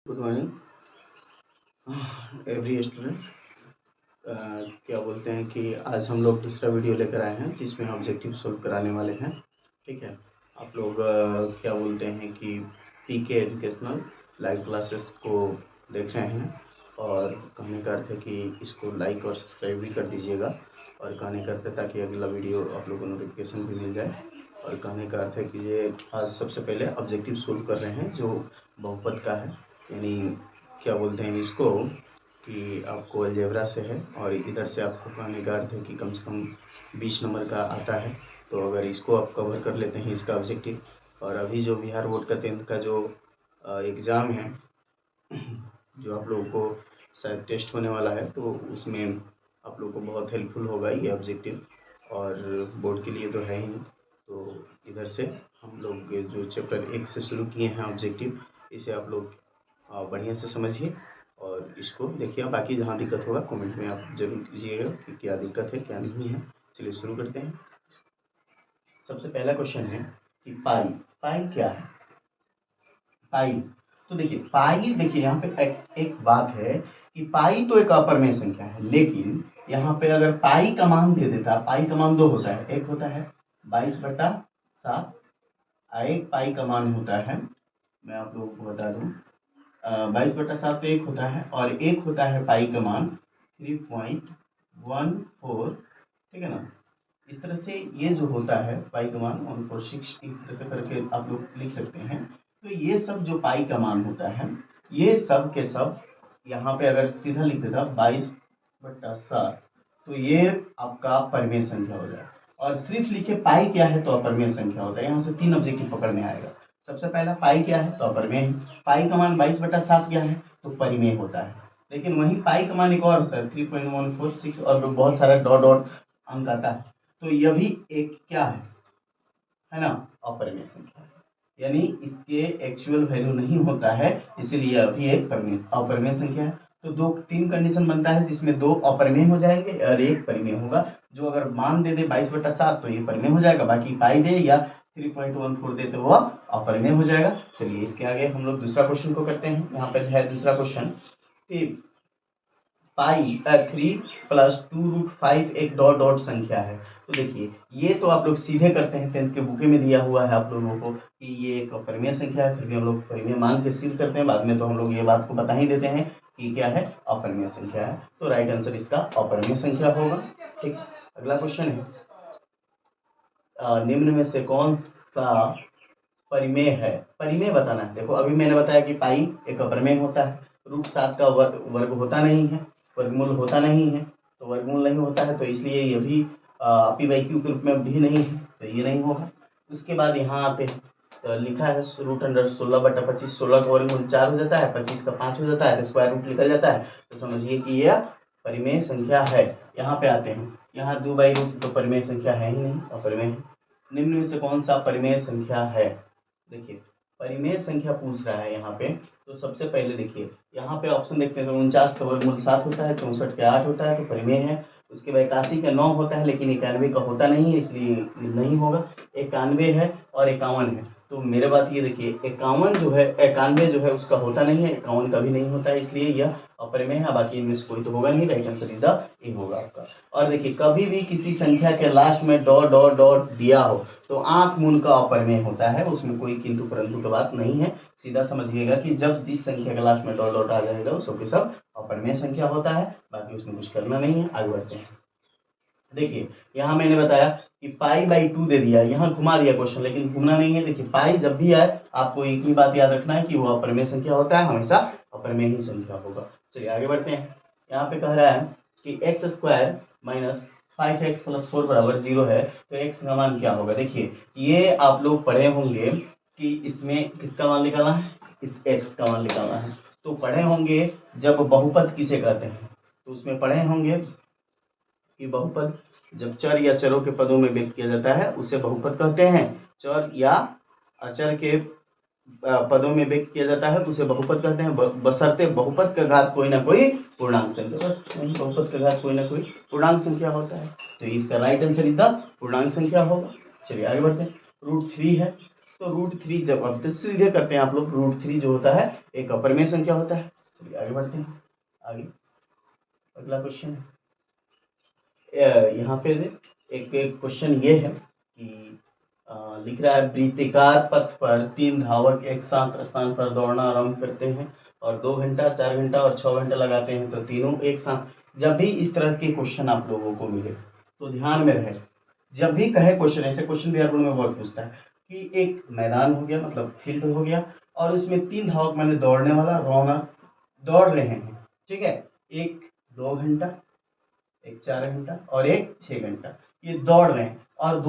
Good morning every student. क्या बोलते हैं कि आज हम लोग दूसरा वीडियो लेकर आए हैं जिसमें ऑब्जेक्टिव सोल्व कराने वाले हैं। ठीक है, आप लोग क्या बोलते हैं कि पीके एजुकेशनल लाइव क्लासेस को देख रहे हैं और कहने का अर्थ है कि इसको लाइक और सब्सक्राइब भी कर दीजिएगा और कहने का अर्थ है ताकि अगला वीडियो आप लोगों को नोटिफिकेशन भी मिल जाए। और कहने का अर्थ है कि ये आज सबसे पहले ऑब्जेक्टिव सोल्व कर रहे हैं जो बहुपद का है, यानी क्या बोलते हैं इसको कि आपको अलजेब्रा से है और इधर से आपको कहने का अर्थ है कि कम से कम 20 नंबर का आता है। तो अगर इसको आप कवर कर लेते हैं इसका ऑब्जेक्टिव, और अभी जो बिहार बोर्ड का 10th का जो एग्ज़ाम है जो आप लोगों को शायद टेस्ट होने वाला है, तो उसमें आप लोगों को बहुत हेल्पफुल होगा ये ऑब्जेक्टिव, और बोर्ड के लिए तो है ही। तो इधर से हम लोग जो चैप्टर 1 से शुरू किए हैं ऑब्जेक्टिव, इसे आप लोग बढ़िया से समझिए और इसको देखिए। बाकी जहाँ दिक्कत होगा कमेंट में आप जरूर कीजिएगा कि क्या दिक्कत है क्या नहीं है। चलिए शुरू करते हैं। सबसे पहला क्वेश्चन है कि पाई पाई क्या है। पाई तो देखिए, पाई देखिए यहाँ पे एक बात है कि पाई तो एक अपरिमेय संख्या है, लेकिन यहाँ पे अगर पाई का मान दे देता, पाई का मान दो होता है, एक होता है 22/7 और एक पाई का मान होता है, मैं आप लोगों को बता दूं, 22/7 एक होता है और एक होता है पाई का मान 3.14। ठीक है ना। इस तरह से ये जो होता है पाई का मान 146, इस तरह से करके आप लोग लिख सकते हैं। तो ये सब जो पाई का मान होता है, ये सब के सब यहाँ पे अगर सीधा लिख देता 22/7, तो ये आपका परिमेय संख्या हो जाए। और सिर्फ लिखे पाई क्या है तो अपरिमेय संख्या होता है। यहाँ से 3 ऑब्जेक्टिव पकड़ में आएगा। सबसे पहला पाई क्या है तो अपरिमेय है, पाई का मान 22/7 क्या है तो परिमेय होता है। लेकिन वही पाई का मान एक और होता है 3.146 और बहुत सारा डॉट डॉट अंक आता है, तो यह भी एक क्या है ना, अपरिमेय संख्या है। यानी इसके एक्चुअल वैल्यू नहीं होता है, इसीलिए अभी एक अपरिमेय संख्या है। तो 3 कंडीशन बनता है जिसमें 2 अपरिमेय हो जाएंगे और एक परिमेय होगा। जो अगर मान दे 22/7 तो ये परिमेय हो जाएगा, बाकी पाई दे या 3.14 दे तो वह अपरिमेय हो जाएगा। चलिए इसके आगे हम लोग दूसरा क्वेश्चन को करते हैं। यहाँ पे है दूसरा क्वेश्चन कि पाई 3+2√5 एक डॉट डॉट संख्या है। तो देखिए, ये तो आप लोग सीधे करते हैं, 10th के बुके में दिया हुआ है आप लोगों को कि ये एक परिमेय संख्या है, फिर भी हम लोग परिमेय मान के सिद्ध करते हैं। बाद में तो हम लोग ये बात को बता ही देते हैं कि क्या है, अपरिमेय संख्या है। तो राइट आंसर इसका अपरिमेय संख्या होगा। ठीक, अगला क्वेश्चन है, निम्न में से कौन सा परिमेय है, परिमेय बताना है। देखो अभी मैंने बताया कि पाई एक अपरिमेय होता है, √7 का वर्ग होता नहीं है, वर्गमूल होता नहीं है, तो वर्गमूल नहीं होता है तो इसलिए ये भी p/q के रूप में भी नहीं है, तो ये नहीं होगा। उसके बाद यहाँ आते हैं, तो लिखा है √16/25, 16 का वर्गमूल 4 हो जाता है, 25 का 5 हो जाता है, तो स्क्वायर रूट निकल जाता है, तो समझिए कि यह परिमेय संख्या है। यहाँ पे आते हैं, यहाँ 2/√, तो परिमेय संख्या है ही नहीं, अपरिमेय है। निम्न में से कौन सा परिमेय संख्या है। देखिए परिमेय संख्या पूछ रहा है यहाँ पे, तो सबसे पहले देखिए यहाँ पे ऑप्शन देखते हैं, तो 49 का वर्गमूल 7 होता है, 64 का 8 होता है, तो परिमेय है। उसके बाद 81 का 9 होता है, लेकिन 91 का होता नहीं है, इसलिए नहीं होगा। 91 है और 51 है, तो मेरे बात ये देखिए 51 जो है, 91 जो है उसका होता नहीं है, 51 का भी नहीं होता है, इसलिए यह अपरिमेय है। बाकी इनमें से कोई तो होगा नहीं, राइट आंसर इज द ए होगा आपका। और देखिए कभी भी किसी संख्या के लास्ट में डॉट डॉट डॉट दिया हो तो आंख मूंद का अपरिमेय होता है, उसमें कोई किंतु परंतु की बात नहीं है। सीधा समझिएगा कि जब जिस संख्या के लास्ट में डॉट डॉट आ जाएगा वो सबके सब अपरिमेय संख्या होता है, बाकी उसमें कुछ करना नहीं है। आगे बढ़ते हैं। देखिए यहाँ मैंने बताया कि π/2 दे दिया, यहाँ घुमा दिया क्वेश्चन, लेकिन घूमना नहीं है। देखिए पाई जब भी आए आपको एक ही बात याद रखना है कि वो अपरिमेय संख्या होता है, हमेशा अपरिमेय ही संख्या होगा। चलिए आगे बढ़ते हैं। यहाँ पे कह रहा है कि x² - 5x + 4 = 0 है, तो x का मान क्या होगा। देखिए ये आप लोग पढ़े होंगे कि इसमें किसका मान निकालना है, इस x का मान निकालना है। तो पढ़े होंगे जब बहुपद किसे कहते हैं, तो उसमें पढ़े होंगे कि बहुपद जब चर या चरों के पदों में व्यक्त किया जाता है उसे बहुपद कहते हैं। चर या अचर के पदों में व्यक्त किया जाता है तो उसे बहुपद कहते हैं, बशर्ते बहुपद का घात कोई ना कोई पूर्णांक संख्या, बस बहुपद का घात कोई ना कोई पूर्णांक संख्या होता है, तो इसका राइट आंसर इज द पूर्णांक संख्या होगा। चलिए आगे बढ़ते हैं। √3 है, तो √3 जब अब तो सीधे करते हैं आप लोग, √3 जो होता है एक अपरिमेय संख्या होता है। चलिए आगे बढ़ते हैं। आगे अगला क्वेश्चन है, यहाँ पे एक क्वेश्चन ये है कि लिख रहा है वृत्ताकार पथ पर 3 धावक एक साथ स्थान पर दौड़ना आरंभ करते हैं और 2 घंटा, 4 घंटा और 6 घंटा लगाते हैं, तो तीनों एक साथ। जब भी इस तरह के क्वेश्चन आप लोगों को मिले तो ध्यान में रहे, जब भी कहे क्वेश्चन, ऐसे क्वेश्चन बिहार बोर्ड में बहुत पूछता है कि एक मैदान हो गया, मतलब फील्ड हो गया, और उसमें 3 धावक मैंने दौड़ने वाला रनर दौड़ रहे हैं, ठीक है, एक 2 घंटा, एक 4 घंटा और एक 6 घंटा, ये दौड़ रहे हैं और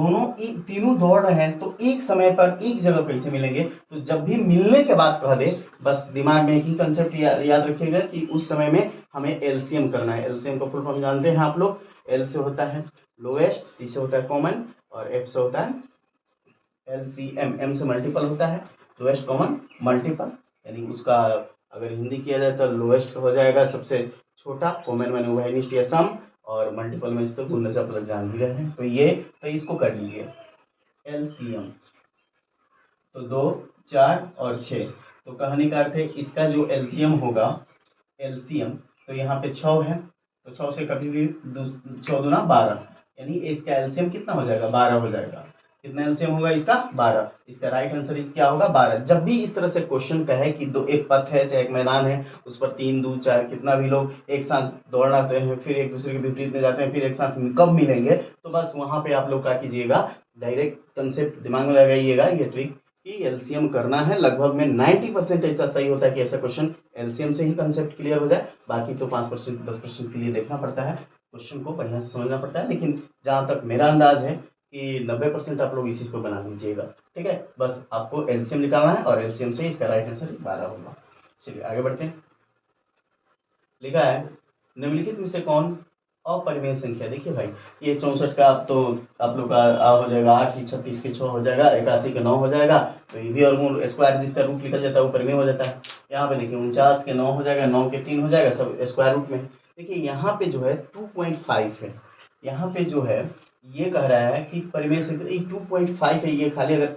तीनों दौड़ रहे हैं, तो एक समय पर एक जगह कैसे मिलेंगे? तो जब भी मिलने के बाद कह दे, बस दिमाग में एक ही कंसेप्ट याद रखिएगा कि उस समय में हमें एलसीएम करना है। एलसीएम का फुल फॉर्म जानते हैं आप लोग, एल से होता है लोएस्ट, सी से होता है कॉमन और एफ से होता है एलसीएम, एम से मल्टीपल होता है, लोएस्ट कॉमन मल्टीपल, यानी उसका अगर हिंदी किया जाए तो लोएस्ट हो जाएगा सबसे छोटा, कॉमन मैंने हुआ निष्ठ या सम, और मल्टीपल में इसको गुणन से आप लोग जान भी रहे हैं। तो इसको कर लीजिए एलसीएम, तो 2, 4 और 6, तो कहने का अर्थ है इसका जो एलसीएम होगा, एलसीएम तो यहाँ पे 6 है, तो 6 से कभी भी 6 दूना 12, यानी इसका एलसीएम कितना हो जाएगा? 12 हो जाएगा। कितना एलसीएम होगा इसका? 12। इसका राइट आंसर इस क्या होगा? 12। जब भी इस तरह से क्वेश्चन कहे कि एक पथ है चाहे एक मैदान है, उस पर 3, 2, 4 कितना भी लोग एक साथ दौड़ाते हैं, फिर एक दूसरे के विपरीत में जाते हैं, फिर एक साथ कब मिलेंगे, तो बस वहां पे आप लोग क्या कीजिएगा, डायरेक्ट कंसेप्ट दिमाग में लगाइएगा, ये ट्रिक कि एलसीएम करना है। लगभग में 90% ऐसा सही होता है कि ऐसा क्वेश्चन एलसीएम से ही कंसेप्ट क्लियर हो जाए, बाकी तो 5% 10% के लिए देखना पड़ता है, क्वेश्चन को बढ़िया से समझना पड़ता है। लेकिन जहाँ तक मेरा अंदाज है कि 90% आप लोग इसी को बना लीजिएगा, ठीक है। बस आपको एलसीएम निकालना है और एलसीएम से इसका राइट आंसर 12 होगा। चलिए आगे बढ़ते हैं। लिखा है निम्नलिखित में से कौन अपरिमेय संख्या? देखिए भाई, ये 64 का अब तो आप लोग का हो जाएगा 8, 36 के 6 हो जाएगा, 81 के 9 हो जाएगा, तो ये भी और मूल स्क्वायर जिसका रूट निकल जाता है वो परिमेय हो जाता है। यहाँ पे देखिए 49 के 9 हो जाएगा, 9 के 3 हो जाएगा, सब स्क्वायर रूट में। देखिए यहाँ पे जो है 2.5 है, यहाँ पे जो है ये कह रहा है कि परिमेय संख्या 2.5 है, ये खाली अगर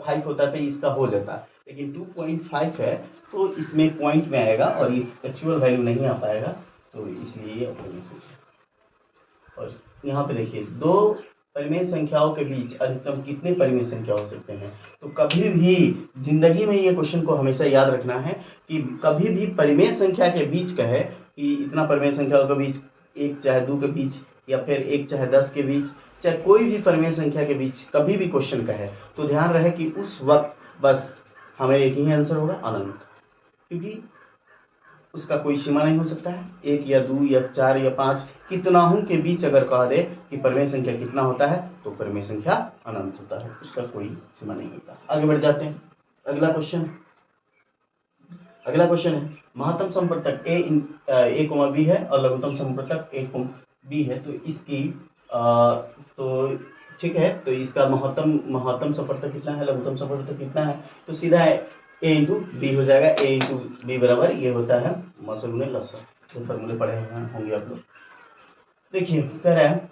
5 होता तो इसका हो जाता, लेकिन 2.5 है तो इसमें पॉइंट में आएगा और ये एक्चुअल वैल्यू नहीं आ पाएगा, तो इसलिए ये अपरिमेय संख्या। और यहाँ पे देखिए 2 परिमेय संख्याओं के बीच अधिकतम कितने परिमेय संख्या हो सकते हैं? तो कभी भी जिंदगी में ये क्वेश्चन को हमेशा याद रखना है कि कभी भी परिमेय संख्या के बीच कहे कि इतना परिमेय संख्याओं के बीच, 1 चाहे 2 के बीच, या फिर 1 चाहे 10 के बीच, चाहे कोई भी परिमेय संख्या के बीच कभी भी क्वेश्चन कहे, तो ध्यान रहे कि उस वक्त बस हमें एक ही आंसर होगा, अनंत, क्योंकि उसका कोई सीमा नहीं हो सकता है। 1 या 2 या 4 या 5 कितनाहू के बीच अगर कह दे कि परिमेय संख्या कितना होता है, तो परिमेय संख्या अनंत होता है, उसका कोई सीमा नहीं होता। आगे बढ़ जाते हैं। अगला क्वेश्चन है महत्तम संपर्तक a, b है और लघुत्तम संपर्तक a, b है, तो इसकी तो ठीक है, तो इसका महत्तम संपर्तक कितना है, लघुत्तम संपर्तक कितना है, तो सीधा है a इंटू बी हो जाएगा। a इंटू बी बराबर ये होता है मसगुने लसा, तो फॉर्मूले पढ़े होंगे आप लोग। देखिए कह रहा है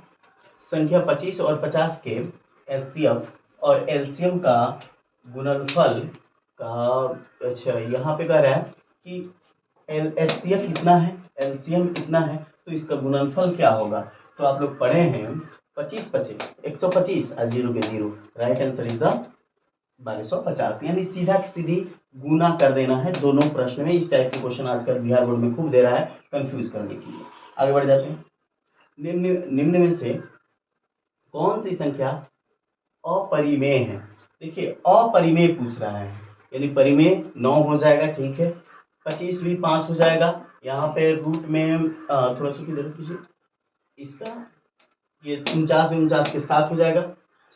संख्या 25 और 50 के एचसीएफ और एलसीएम का गुणनफल का, अच्छा यहाँ पे कह रहा है कि एचसीएफ इतना है, एलसीएम इतना है, तो इसका गुणनफल क्या होगा? तो आप लोग पढ़े हैं 25 25 125 और 0 के 0, राइट आंसर इज द 1250, यानी सीधा सीधी गुना कर देना है दोनों प्रश्न में। इस टाइप के क्वेश्चन आजकल बिहार बोर्ड में खूब दे रहा है कंफ्यूज करने के लिए। आगे बढ़ जाते हैं। निम्न में से कौन सी संख्या अपरिमेय है? देखिए अपरिमेय पूछ रहा है, यानी परिमेय 9 हो जाएगा, ठीक है, 25 भी 5 हो जाएगा, यहाँ पे रूट में थोड़ा सा किधर कीजिए, इसका ये 49 के 7 हो जाएगा,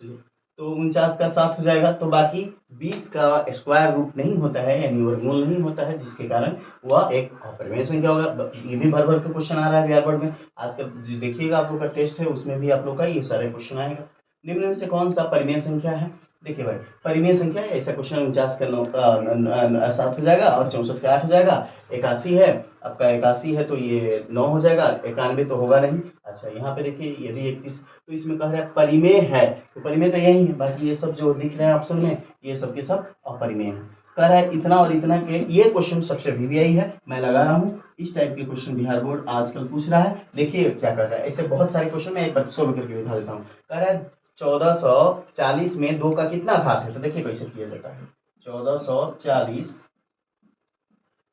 चलिए, तो 49 का 7 हो जाएगा, तो बाकी 20 का स्क्वायर रूट नहीं होता है, यानी वर्गमूल नहीं होता है, जिसके कारण वह एक अपरिमेय संख्या होगा। ये भी भर भर के क्वेश्चन आ रहा है बिहार बोर्ड में आजकल, देखिएगा आप लोग का टेस्ट है उसमें भी आप लोग का ये सारे क्वेश्चन आएगा। निम्न में से कौन सा परिमेय संख्या है? देखिए भाई, परिमेय संख्या है, ऐसा क्वेश्चन 49 का 7 हो जाएगा और 64 का 8 हो जाएगा। 81 है आपका, 81 है तो ये 9 हो जाएगा, 91 तो होगा नहीं। अच्छा यहाँ पे देखिए ये भी 31, तो इसमें कह रहा है परिमेय है, तो परिमेय तो यही है, बाकी ये सब जो दिख रहे हैं ऑप्शन में ये सब के सब अपरिमेय है। कह रहा है इतना और इतना के, ये क्वेश्चन सबसे VVI है, मैं लगा रहा हूँ इस टाइप के क्वेश्चन बिहार बोर्ड आजकल पूछ रहा है। देखिए क्या कर रहा है, ऐसे बहुत सारे क्वेश्चन मैं एक बार सॉल्व करके दिखा देता हूँ। कह रहा है 1440 में 2 का कितना घात है, तो देखिए कैसे किया जाता है। 1440,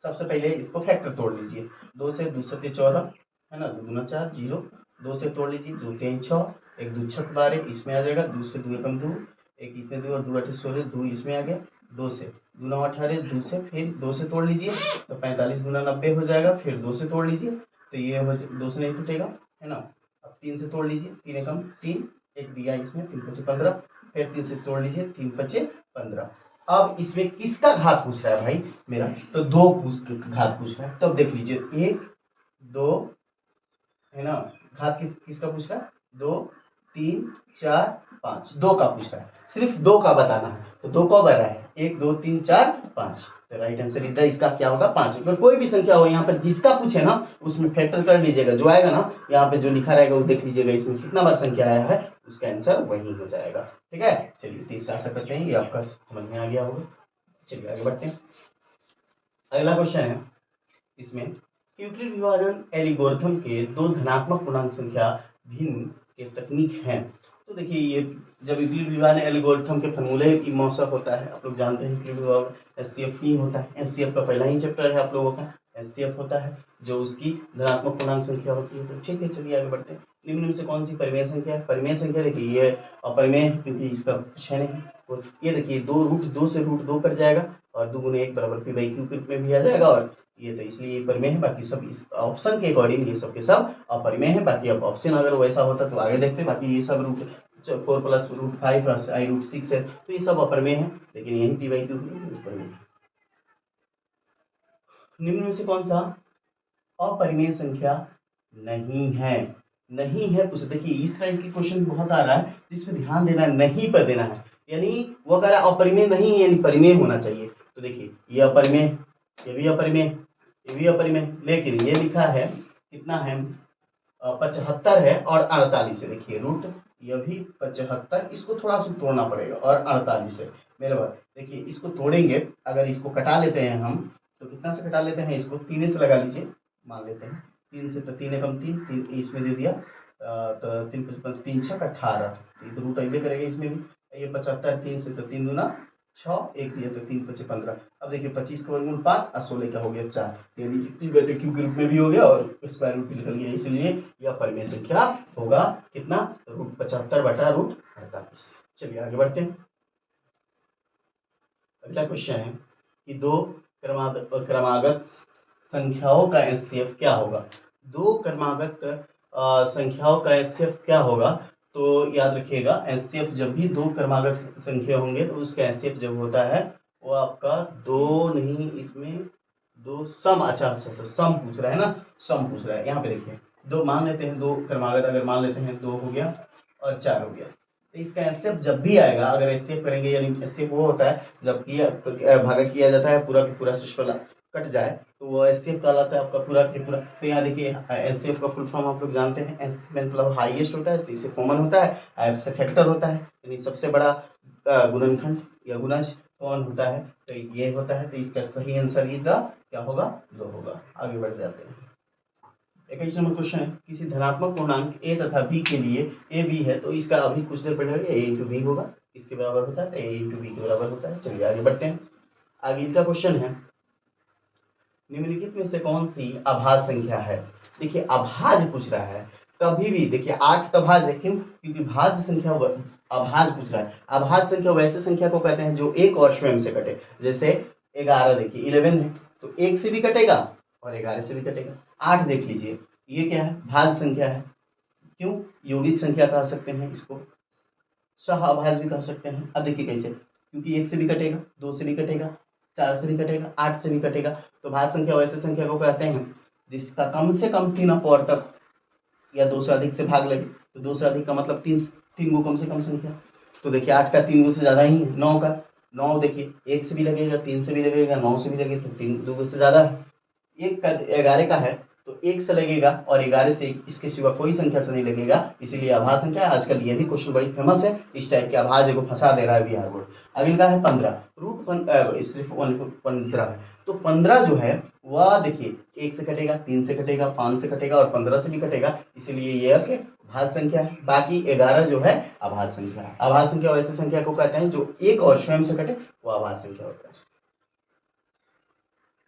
सबसे पहले इसको फैक्टर तोड़ लीजिए, 2 से 2 सत्ते 14 है ना, 2 दूना 4 0, 2 से तोड़ लीजिए, 2 3 6, 1 2 6 12, इसमें आ जाएगा, 2 से 2 एकम 2, एक इसमें 2 और 2 8 16, 2 इसमें आ गया, 2 से 2 9 18, 2 से फिर 2 से तोड़ लीजिए तो 45 दूना 90 हो जाएगा, फिर 2 से तोड़ लीजिए तो ये हो 2 से नहीं टूटेगा है ना। अब 3 से तोड़ लीजिए, 3 एकम 3, एक दिया इसमें, 3 5 15, फिर 3 से तोड़ लीजिए, 3 5 15। अब इसमें किसका घात पूछ रहा है भाई मेरा, तो 2 घात पूछ रहा है, तब देख लीजिए 1 2 है ना, घात किसका पूछ रहा है, 2 3 4 5, 2 का पूछ रहा है, सिर्फ 2 का बताना है, तो 2 कब आ रहा है, 1 2 3 4 5, तो राइट आंसर इज द, इसका क्या होगा 5। अगर कोई भी संख्या हो यहाँ पर जिसका पूछे ना उसमें फैक्टर कर लीजिएगा, जो आएगा ना यहाँ पे जो लिखा रहेगा वो देख लीजिएगा, इसमें कितना बार संख्या आया है उसका आंसर वही हो जाएगा। ठीक है, चलिए तो इसका आशा करते हैं ये आपका समझ में आ गया होगा। चलिए आगे बढ़ते हैं। अगला क्वेश्चन है इसमें, यूक्लिड विभाजन एल्गोरिथम के 2 धनात्मक पूर्णांक संख्या भिन्न के तकनीक हैं। तो देखिए ये जब यूक्लिड विभाजन एल्गोरिथम के फॉर्मूले इमोशक होता है, आप लोग जानते हैं यूक्लिड विभाजन एचसीएफ ही होता है, एचसीएफ का पहला ही चैप्टर है आप लोगों का, एचसीएफ होता है जो उसकी धनात्मक पूर्णांक संख्या होती है। तो ठीक है चलिए आगे बढ़ते हैं। निम्न में से कौन सी परिमेय संख्या है, परिमेय संख्या देखिए ये अपरिमेय है क्योंकि इसका कुछ है नहीं, तो ये देखिए 2 से रूट 2 कट जाएगा और 2 गुने 1 बराबर पी बाई क्यू के रूप में भी आ जाएगा, और ये तो इसलिए ये परिमेय है, बाकी सब इस ऑप्शन के अकॉर्डिंग ये सब के सब अपरिमेय है। बाकी अब ऑप्शन अगर वैसा होता तो आगे देखते, बाकी ये सब रूट 4 प्लस रूट 5 प्लस आई रूट 6 है तो ये सब अपरिमेय है, लेकिन यही पी बाई क्यू परिमेय है। निम्न में से कौन सा अपरिमेय संख्या नहीं है, नहीं है पूछ, देखिए इस टाइप के क्वेश्चन बहुत आ रहा है जिसमें ध्यान देना है, नहीं पर देना है, यानी वो अगर अपरिमेय नहीं है यानी परिमेय होना चाहिए। तो देखिए ये अपरिमेय, ये भी अपरिमेय, ये भी अपरिमेय, लेकिन ये लिखा है कितना है 75 है और 48 है, देखिए रूट ये भी 75, इसको थोड़ा सा तोड़ना पड़ेगा और 48 है मेरे पास। देखिए इसको तोड़ेंगे, अगर इसको कटा लेते हैं हम तो कितना से कटा लेते हैं, इसको 3 से लगा लीजिए, मान लेते हैं 3 से, तो 3 एकम 3, 3 इसमें दे दिया तो 3 5 3 6 18, ये तो रूट अबे करेगा इसमें भी, ये 75 3 से तो 3 दूना 6, 1 दिया तो 3 5 15। अब देखिए 25 का वर्गमूल 5 और 16 का हो गया 4, यानी क्यू के रूप में भी हो गया और स्क्वायर रूट भी निकल गया, इसलिए यह परिमेय संख्या होगा कितना, रूट 75 बटा रूट 48। चलिए आगे बढ़ते हैं। अगला क्वेश्चन है कि 2 क्रमागत संख्याओं का एचसीएफ क्या होगा, 2 क्रमागत संख्याओं का एचसीएफ क्या होगा। तो याद रखिएगा एचसीएफ जब भी 2 क्रमागत संख्या होंगे तो उसका एचसीएफ जब होता है वो आपका 2 नहीं, इसमें 2 सम, अच्छा सम पूछ रहा है ना, सम पूछ रहा है। यहाँ पे देखिए 2 मान लेते हैं, 2 क्रमागत अगर मान लेते हैं 2 हो गया और 4 हो गया, तो इसका एचसीएफ जब भी आएगा, अगर एचसीएफ करेंगे यानी एचसीएफ वो होता है जब भागा किया जाता है पूरा का पूरा सिस्टम कट जाए तो वो एचसीएफ कहलाता है आपका पूरा के पूरा। तो यहाँ देखिए एचसीएफ का फुल फॉर्म आप लोग जानते हैं, एच मतलब हाईएस्ट होता है, सी से कॉमन होता है, एफ से फैक्टर होता है, यानी सबसे बड़ा गुणनखंड या गुणज कौन होता है, तो ये होता है। तो इसका सही आंसर ये क्या होगा, 2 होगा। आगे बढ़ जाते हैं। 21 नंबर क्वेश्चन है, किसी धनात्मक पूर्णांक a तथा b के लिए a b है, तो इसका अभी कुछ देर पहले a इंटू बी होगा, इसके बराबर होता है, a इंटू बी के बराबर होता है। चलिए आगे बढ़ते हैं। आगे का क्वेश्चन है, निम्नलिखित में से कौन सी अभाज्य संख्या है। देखिए अभाज्य पूछ रहा है, कभी भी देखिए 8 तो भाज्य है, क्यों, क्योंकि भाज्य संख्या अभाज्य पूछ रहा है। अभाज्य संख्या वैसे संख्या को कहते हैं जो एक और स्वयं से कटे, जैसे 11 देखिए 11 है तो 1 से भी कटेगा और 11 से भी कटेगा। 8 देख लीजिए ये क्या है, भाज्य संख्या है, क्यों, यौगिक संख्या कह सकते हैं इसको, सह अभाज्य भी कह सकते हैं। अब देखिए कैसे, क्योंकि 1 से भी कटेगा, 2 से भी कटेगा, 4 से भी कटेगा, 8 से भी कटेगा। तो भाज्य संख्या वैसे संख्या को कहते हैं जिसका कम से कम 3 अपोर तक या 2 से अधिक से भाग लगे। तो 2 से अधिक का मतलब 3 3 गो कम से कम संख्या। तो देखिए 8 का 3 गुना से ज़्यादा ही है। 9 का 9 देखिए 1 से भी लगेगा, 3 से भी लगेगा, 9 से भी लगेगा, तो 3 2 गुना से ज़्यादा है। 1 का 11 का है तो 1 से लगेगा और 11 से इसके सिवा कोई संख्या से नहीं लगेगा, इसीलिए अभाज्य संख्या है। आजकल ये भी क्वेश्चन बड़ी फेमस है, इस टाइप के अभाज्य को फंसा दे रहा है बिहार बोर्ड। अगला है 15 सिर्फ 15 है, तो 15 जो है वह देखिए 1 से कटेगा, 3 से कटेगा, 5 से कटेगा और 15 से भी कटेगा, इसलिए ये एक भाज्य संख्या है। बाकी 11 जो है अभाज्य संख्या है। अभाज्य संख्या वैसे संख्या को कहते हैं जो एक और स्वयं से कटे, वो अभाज्य संख्या होता है।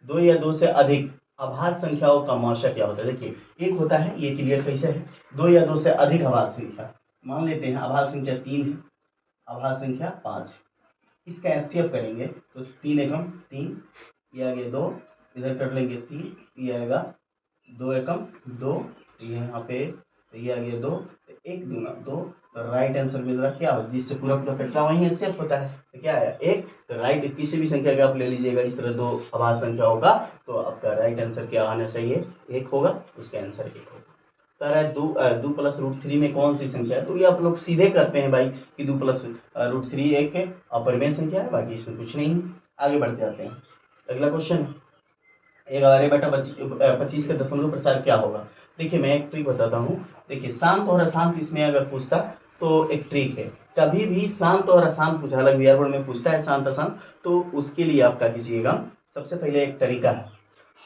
2 या 2 से अधिक अभाज्य संख्याओं का मौशा क्या होता है? देखिए एक होता है, ये क्लियर कैसे है, 2 या 2 से अधिक अभाज्य संख्या। मान लेते हैं अभाज्य संख्या 3 है, अभाज्य संख्या 5, इसका एचसीएफ करेंगे तो 3 एकम 3, ये आ गया 2, इधर कर लेंगे 3, ये आएगा 2 एकम 2, यहाँ पे तो ये आ गया 2, तो 1 दूना 2, तो राइट आंसर मिल रहा क्या हो, जिससे पूरा पूरा कटता वहीं एचसीएफ होता है, तो क्या है 1। तो राइट किसी भी संख्या का आप ले लीजिएगा इस तरह 2 अभाज्य संख्या होगा, तो आपका राइट आंसर क्या आना चाहिए, 1 होगा, उसका आंसर 1 होगा। कह रहा है 2 प्लस रूट 3 में कौन सी संख्या है, तो ये आप लोग सीधे करते हैं भाई कि 2 प्लस रूट 3 एक अपरिमेय संख्या है, बाकी इसमें कुछ नहीं है। आगे बढ़ते जाते हैं, अगला क्वेश्चन 11/25 का दशमलव प्रसार क्या होगा। देखिए मैं एक ट्रिक बताता हूँ, देखिए शांत और अशांत इसमें अगर पूछता तो एक ट्रिक है, कभी भी शांत और अशांत पूछा, अलग बिहार बोर्ड में पूछता है शांत अशांत, तो उसके लिए आप क्या कीजिएगा, सबसे पहले एक तरीका है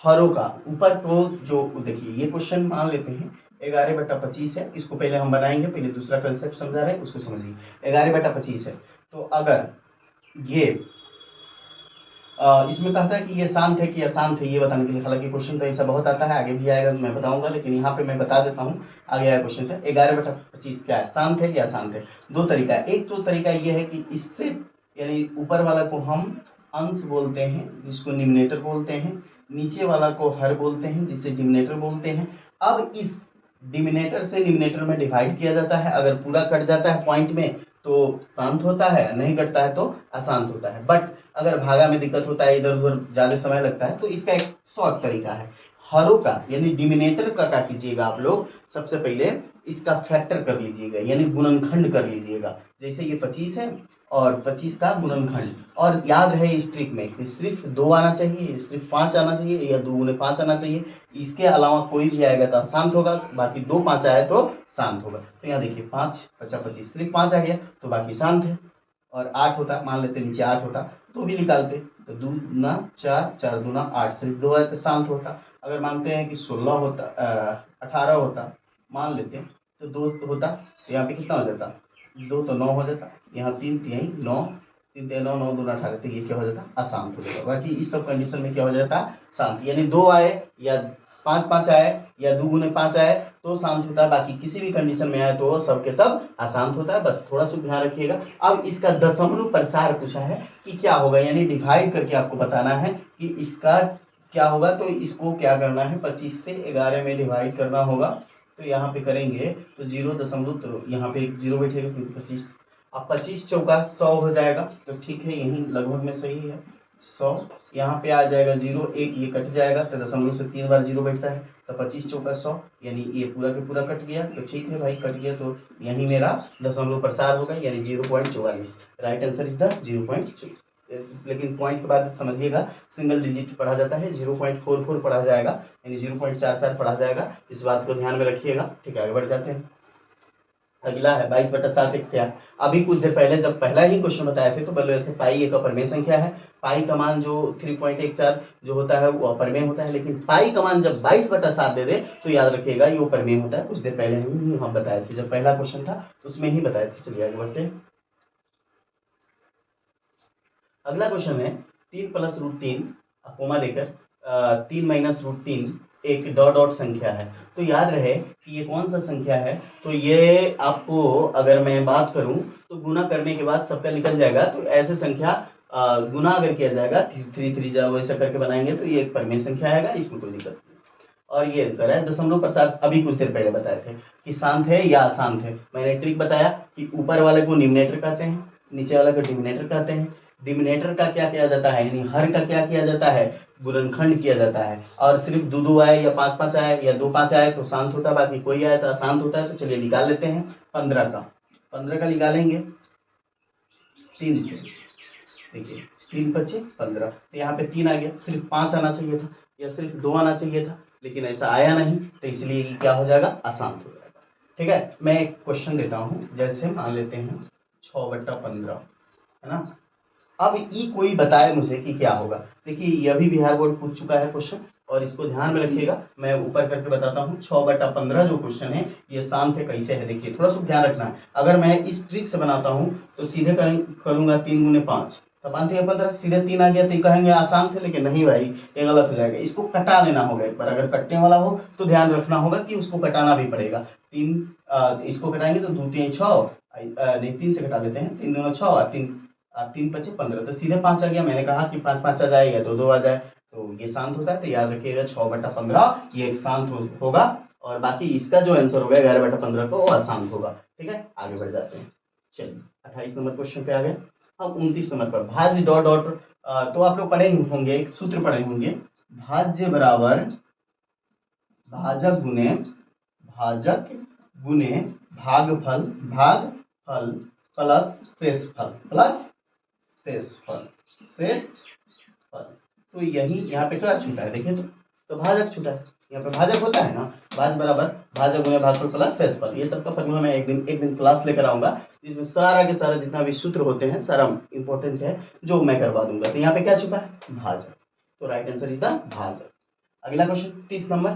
हरों का, ऊपर को जो देखिए ये क्वेश्चन मान लेते हैं 11/25 है, इसको पहले हम बनाएंगे, पहले दूसरा कंसेप्ट समझा रहे हैं उसको समझिए। 11/25 है, तो अगर ये इसमें कहता है कि ये शांत है कि अशांत है, ये बताने के लिए, हालांकि क्वेश्चन तो ऐसा बहुत आता है, आगे भी आएगा तो मैं बताऊंगा, लेकिन यहाँ पे मैं बता देता हूँ। आगे आया क्वेश्चन था 11/25 क्या है, शांत है या अशांत है। दो तरीका है, एक तो तरीका ये है कि इससे यानी ऊपर वाला को हम अंश बोलते हैं जिसको निम्नेटर बोलते हैं, नीचे वाला को हर बोलते हैं जिसे डिमिनेटर बोलते हैं। अब इस डिमिनेटर से निम्नेटर में डिवाइड किया जाता है, अगर पूरा कट जाता है पॉइंट में तो शांत होता है, नहीं कटता है तो अशांत होता है। बट अगर भागा में दिक्कत होता है, इधर उधर ज़्यादा समय लगता है, तो इसका एक शॉर्ट तरीका है हरों का, यानी डिमिनेटर का क्या कीजिएगा आप लोग, सबसे पहले इसका फैक्टर कर लीजिएगा, यानी गुणनखंड कर लीजिएगा। जैसे ये 25 है और 25 का गुणनखंड, और याद रहे इस ट्रिक में कि सिर्फ 2 आना चाहिए, सिर्फ 5 आना चाहिए या 2 गुने 5 आना चाहिए, इसके अलावा कोई भी आएगा तो शांत होगा, बाकी 2 5 आए तो शांत होगा। तो यहाँ देखिए 5 × 25 सिर्फ 5 आ गया तो बाकी शांत है, और 8 होता, मान लेते नीचे 8 होता तो भी निकालते, तो 2 दूना 4, 4 दूना 8, सिर्फ 2 है तो शांत होता। अगर मानते हैं कि 16 होता 18 होता मान लेते, तो 2 होता, तो यहाँ पे कितना हो जाता, 2 तो 9 हो जाता, यहाँ 3 3 9, 3 3 9 9 दूना 18, तो ये क्या हो जाता, अशांत हो जाता। बाकी इस सब कंडीशन में क्या हो जाता, शांत, यानी 2 आए या 5 5 आए या 2 गुने 5 आए तो शांत होता है, बाकी किसी भी कंडीशन में आए तो सब के सब अशांत होता है, बस थोड़ा सा ध्यान रखिएगा। अब इसका दशमलव प्रसार पूछा है कि क्या होगा, यानी डिवाइड करके आपको बताना है कि इसका क्या होगा, तो इसको क्या करना है 25 से 11 में डिवाइड करना होगा। तो यहाँ पे करेंगे तो 0 तो यहाँ पे एक 0 बैठेगा, फिर 25, अब 25 चौका 100 हो जाएगा, तो ठीक है यही लगभग में सही है 100। यहाँ पे आ जाएगा 0 1, ये कट जाएगा तो दशमलव से 3 बार 0 बैठता है, तो 25 चौका 100, यानी ये पूरा के पूरा कट गया, तो ठीक है भाई कट गया, तो यही मेरा दशमलव प्रसार होगा, यानी 0.44। Right answer is the 0.4। लेकिन पॉइंट के बाद समझिएगा सिंगल डिजिट पढ़ा जाता है, 0.44 पढ़ा जाएगा, यानी 0.44 पढ़ा जाएगा, इस बात को ध्यान में रखिएगा। ठीक है आगे बढ़ जाते हैं, अगला है 22/7 एक क्या। अभी कुछ देर पहले जब पहला ही क्वेश्चन बताए थे तो बोल रहे थे पाई एक अपरिमेय संख्या है, पाई का मान जो 3.14 जो होता है वो अपरिमेय होता है, लेकिन पाई का मान जब 22/7 दे दे तो याद रखिएगा ये अपरिमेय होता है। कुछ देर पहले हम बताए थे, जब पहला क्वेश्चन था तो उसमें ही बताए थे। चलिए आगे बढ़ते हैं, अगला क्वेश्चन है 3 + √3 कोमा देकर 3 - √3 एक डॉट डॉट संख्या है। तो याद रहे कि ये कौन सा संख्या है, तो ये आपको अगर मैं बात करूं तो गुना करने के बाद सबका निकल जाएगा, तो ऐसे संख्या गुना अगर किया जाएगा 3 3 जा वैसा करके बनाएंगे तो ये एक परिमेय संख्या आएगा, इसमें कोई दिक्कत नहीं। और ये कर है दशमलव प्रसार, अभी कुछ देर पहले बताए थे कि शांत है या अशांत है। मैंने ट्रिक बताया कि ऊपर वाले को निम्नेटर कहते हैं, नीचे वाले को डिमिनेटर कहते हैं। डिमिनेटर का क्या किया जाता है, यानी हर का क्या किया जाता है, गुणनखंड किया जाता है, और सिर्फ 2 2 आए या 5 5 आए या 2 5 आए तो शांत होता है, बाकी कोई आए तो अशांत होता है। तो चलिए निकाल लेते हैं 15 का निकालेंगे 3 से। देखिए 3 बचे 15, तो यहाँ पे 3 आ गया, सिर्फ 5 आना चाहिए था या सिर्फ 2 आना चाहिए था, लेकिन ऐसा आया नहीं, तो इसलिए ये क्या हो जाएगा, अशांत हो जाएगा। ठीक है, मैं एक क्वेश्चन देता हूँ, जैसे मान लेते हैं 6/15 है ना। अब ये कोई बताए मुझे कि क्या होगा। देखिए ये अभी बिहार बोर्ड पूछ चुका है क्वेश्चन, और इसको ध्यान में रखिएगा, मैं ऊपर करके बताता हूँ। 6/15 जो क्वेश्चन है ये शांत है कैसे है, देखिए थोड़ा सा ध्यान रखना है। अगर मैं इस ट्रिक से बनाता हूँ तो सीधे करूँगा 3 × 5 तो 5 × 15, सीधे 3 आ गया, तो कहेंगे आसान थे, लेकिन नहीं भाई ये गलत हो जाएगा। इसको कटा लेना होगा एक बार, अगर कटने वाला हो तो ध्यान रखना होगा कि उसको कटाना भी पड़ेगा। 3 इसको कटाएंगे तो 2 3 6, नहीं 3 से कटा लेते हैं, 3 दूना 6 और 3 5 15, तो सीधे 5 आ गया। मैंने कहा कि 5 5 आ जाएगा तो 2 आ जाए, तो ये शांत होता है। तो याद रखिएगा 6/15 ये एक शांत होगा, और बाकी इसका जो आंसर होगा 11/15 को वो अशांत होगा। ठीक है, आगे बढ़ जाते हैं। चलिए 28 नंबर क्वेश्चन पे आ गए। अब 29 नंबर पर भाज्य डॉट डॉट, तो आप लोग पढ़े होंगे, एक सूत्र पढ़े होंगे, भाज्य बराबर भाजक गुने भागफल प्लस शेषफल। तो यही यहाँ पे क्या छूटा है, देखिए तो भाजक छूटा है, यहाँ पे भाजक होता है ना। भाज्य बराबर भाजक गुने भागफल प्लस शेषफल, ये सबका फॉर्मूला मैं एक दिन क्लास लेकर आऊंगा, जिसमें सारा के सारा जितना भी सूत्र होते हैं सारा इंपॉर्टेंट है, जो मैं करवा दूंगा। तो यहाँ पे क्या छुपा है, भाजक, तो राइट आंसर इज द भाजक। अगला क्वेश्चन 30 नंबर।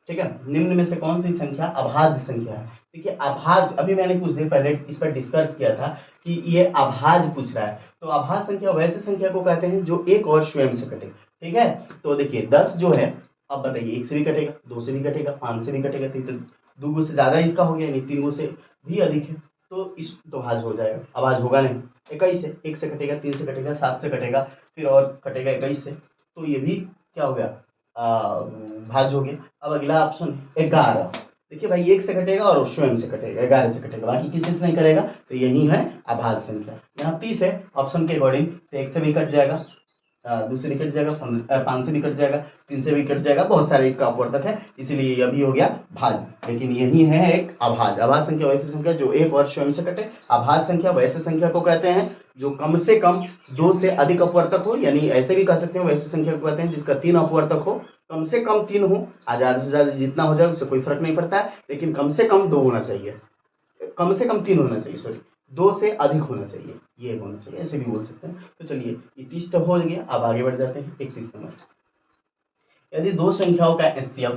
ठीक है, निम्न में से कौन सी संख्या अभाज्य संख्या है। देखिए अभाज्य, अभी मैंने कुछ देर पहले इस पर डिस्कस किया था कि ये अभाज्य पूछ रहा है। तो अभाज्य संख्या वैसे संख्या को कहते हैं जो एक और स्वयं से कटे। ठीक है, तो देखिए 10 जो है, अब बताइए 1 से भी कटेगा, 2 से भी कटेगा, 5 से भी कटेगा, तो 2 गो से ज्यादा इसका हो गया, यानी 3 गो से भी अधिक है, तो इस तो भाज्य हो जाएगा। अभाज्य होगा नहीं। 21 से 1 से कटेगा, 3 से कटेगा, 7 से कटेगा, फिर और कटेगा 21 से, तो ये भी क्या हो गया, भाज्य हो गया। अब अगला ऑप्शन 11, देखिए भाई 1 से कटेगा और स्वयं से कटेगा, 11 से कटेगा, बाकी किसी से नहीं करेगा, तो यही है अभाज्य संख्या। यहाँ 30 है ऑप्शन के अकॉर्डिंग, तो 1 से भी कट जाएगा, 2 से भी कट जाएगा, 5 से भी कट जाएगा, 3 से भी कट जाएगा, बहुत सारे इसका अपवर्तक है, इसलिए यह भी हो गया भाज्य। लेकिन यही है एक अभाज्य। अभाज्य संख्या वैसी संख्या जो एक और स्वयं से कटे। अभाज्य संख्या वैसे संख्या को कहते हैं जो कम से कम 2 से अधिक अपवर्तक हो, यानी ऐसे भी कह सकते हैं वैसे संख्या को कहते हैं जिसका 3 अपवर्तक हो, कम से कम 3 हो, ज्यादा से ज्यादा जितना हो जाए उससे कोई फर्क नहीं पड़ता है, लेकिन कम से कम 2 होना चाहिए, कम से कम 3 होना चाहिए, सॉरी 2 से अधिक होना चाहिए, ये होना चाहिए, ऐसे भी बोल सकते हैं। तो चलिए ये 30 तो हो गया, अब आगे बढ़ जाते हैं 31 नंबर। यदि दो संख्याओं का एचसीएफ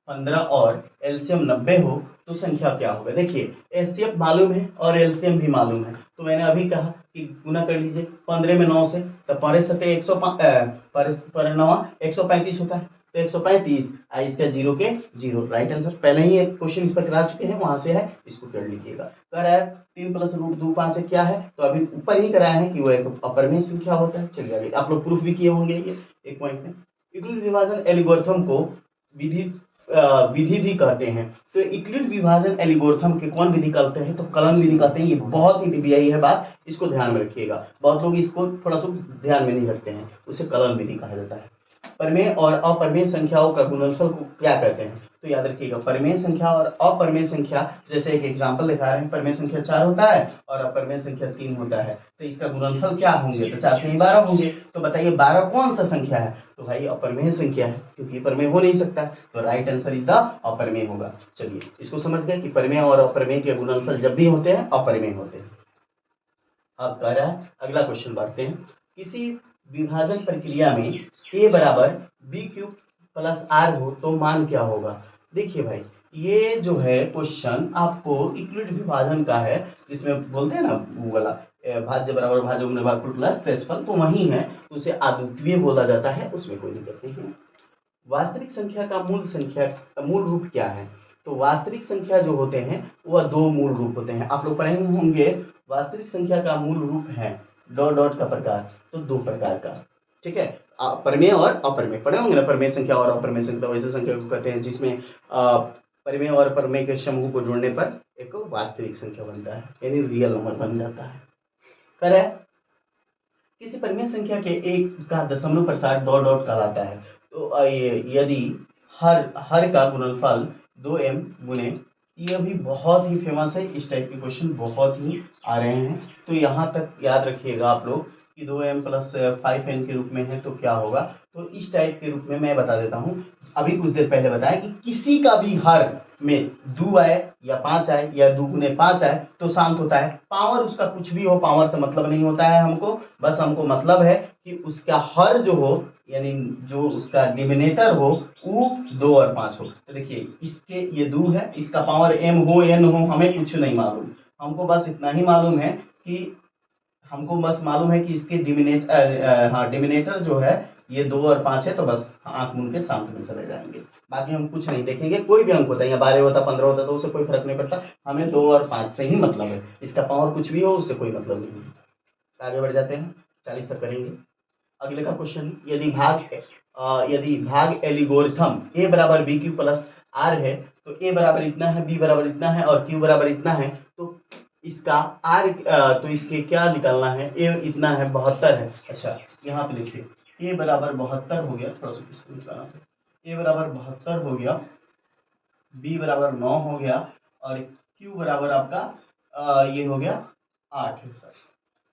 15 और एलसीएम 90 हो तो संख्या क्या होगा। देखिए एचसीएफ मालूम है और एलसीएम भी मालूम है, तो मैंने अभी कहा कि गुना कर लीजिए 15 में 9 से, तो 15 सते 135 होता है, तो 135 इसका 0 के 0, राइट आंसर। पहले ही एक क्वेश्चन इस पर करा चुके हैं, वहां से है, इसको कर लीजिएगा। कह रहा है 3 + √2 से क्या है, तो अभी ऊपर ही कराया है कि वो एक अपरिमेय संख्या होता है। चलिए आगे, आप लोग प्रूफ भी किए होंगे ये एक पॉइंट में। यूक्लिड विभाजन एल्गोरिथम को विधि भी कहते हैं। तो यूक्लिड विभाजन एल्गोरिथम के कौन विधि कहते हैं, तो कलन विधि कहते हैं। ये बहुत ही बीबीआई है बात, इसको ध्यान में रखिएगा, बहुत लोग इसको थोड़ा सा ध्यान में नहीं रखते हैं, उसे कलन विधि कहा जाता है। परिमेय और अपरिमेय संख्याओं का गुणनफल को क्या कहते हैं, तो याद रखिएगा परिमेय संख्या और अपरिमेय संख्या, जैसे एक एग्जांपल दिखा रहे हैं, परिमेय संख्या 4 होता है और अपरिमेय संख्या 3 होता है, तो इसका गुणनफल क्या होंगे, तो 4 3 12 होंगे। तो बताइए 12 कौन सा संख्या है, तो भाई अपरिमेय संख्या है, क्योंकि परिमेय हो नहीं सकता, तो राइट आंसर इज द अपरिमेय होगा। चलिए इसको समझ गए कि परिमेय और अपरिमेय के गुणनफल जब भी होते हैं अपरिमेय होते हैं। अब कह रहा है अगला क्वेश्चन बढ़ते हैं। किसी विभाजन प्रक्रिया में a बराबर b³ + r हो तो मान क्या होगा। देखिए भाई ये जो है क्वेश्चन आपको यूक्लिड विभाजन का है, जिसमें बोलते हैं ना वो वाला भाज्य बराबर भाज्य गुणे भागफल प्लस शेषफल, तो वही है, तो उसे अद्वितीय बोला जाता है, उसमें कोई दिक्कत नहीं है। वास्तविक संख्या का मूल रूप क्या है, तो वास्तविक संख्या जो होते हैं वह 2 मूल रूप होते हैं। आप लोग पढ़े होंगे वास्तविक संख्या का मूल रूप है डॉट डॉट का प्रकार, तो 2 प्रकार का। ठीक है, परिमेय और अपरिमेय पढ़े होंगे ना, परिमेय संख्या और अपरिमेय संख्या वैसे संख्या को कहते हैं जिसमें परिमेय और अपरिमेय के समूह को जोड़ने पर एक वास्तविक संख्या बनता है, यानी रियल नंबर बन जाता है। करें किसी परिमेय संख्या के 1 का दशमलव प्रसार डॉट डॉट कहलाता है। तो यदि हर का गुणनफल 2m गुने ये भी बहुत ही फेमस है, इस टाइप के क्वेश्चन बहुत ही आ रहे हैं। तो यहाँ तक याद रखिएगा आप लोग कि 2m प्लस 5n के रूप में है तो क्या होगा। तो इस टाइप के रूप में मैं बता देता हूँ। अभी कुछ देर पहले बताया कि किसी का भी हर में 2 आए या 5 आए या 2 गुने 5 आए तो शांत होता है। पावर उसका कुछ भी हो, पावर से मतलब नहीं होता है हमको, बस हमको मतलब है कि उसका हर जो हो, यानी जो उसका डिनोमिनेटर हो वो 2 और 5 हो। तो देखिए इसके ये 2 है, इसका पावर m हो n हो हमें कुछ नहीं मालूम, हमको बस इतना ही मालूम है कि हमको बस मालूम है कि इसके डिनोमिनेटर जो है ये 2 और 5 है, तो बस आंख मूंद के शांत में चले जाएंगे। बाकी हम कुछ नहीं देखेंगे, कोई भी अंक होता है या 12 होता 15 होता तो उससे कोई फर्क नहीं पड़ता, हमें 2 और 5 से ही मतलब है, इसका पावर कुछ भी हो उससे कोई मतलब नहीं है। आगे बढ़ जाते हैं, 40 तक करेंगे। अगले का क्वेश्चन, यदि भाग एलिगोरिथम a बराबर बी क्यू प्लस आर है तो a बराबर इतना है, b बराबर इतना है और q बराबर इतना है, तो इसका r तो इसके क्या निकालना है, a इतना है 72 है। अच्छा यहाँ पे देखिए a बराबर 72 हो गया, थोड़ा सा इसको निकालना है, a बराबर 72 हो गया, b बराबर 9 हो गया और q बराबर आपका ये हो गया 8 है सर।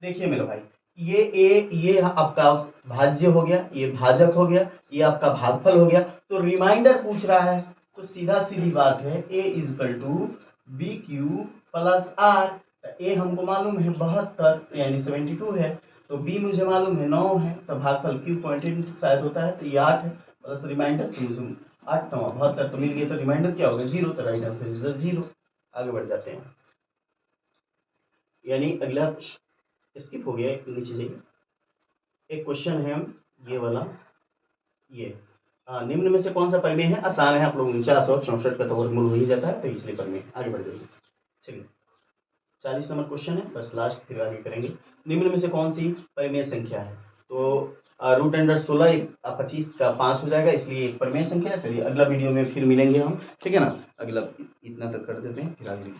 देखिए मेरे भाई ये आपका भाज्य हो गया, ये भाजक हो गया, ये आपका भागफल हो गया, तो रिमाइंडर पूछ रहा है तो सीधा सीधी बात है a is equal to be Q plus R. A हमको मालूम है 72 यानी 72 है, तो बी मुझे मालूम है 9 है, तो भागफल क्यू पॉइंट शायद होता है तो ये 8 है, प्लस रिमाइंडर तो मुझे 8 9 72 तो मिल गया, तो रिमाइंडर क्या होगा 0, तो राइट आंसर इज 0। आगे बढ़ जाते हैं, यानी अगला स्किप हो गया, एक नीचे जाइए। एक क्वेश्चन है ये वाला, ये निम्न में से कौन सा परिमेय है, आसान है, आप लोग 4964 का तो वर्गमूल हो ही जाता है, तो इसलिए परिमेय। आगे बढ़ जाइए, चलिए 40 नंबर क्वेश्चन है, बस लास्ट फिर आगे करेंगे। निम्न में से कौन सी परिमेय संख्या है, तो रूट अंडर 16 25 का 5 हो जाएगा, इसलिए एक परिमेय संख्या है। चलिए अगला वीडियो में फिर मिलेंगे हम, ठीक है ना, अगला इतना तक कर देते हैं, फिर आगे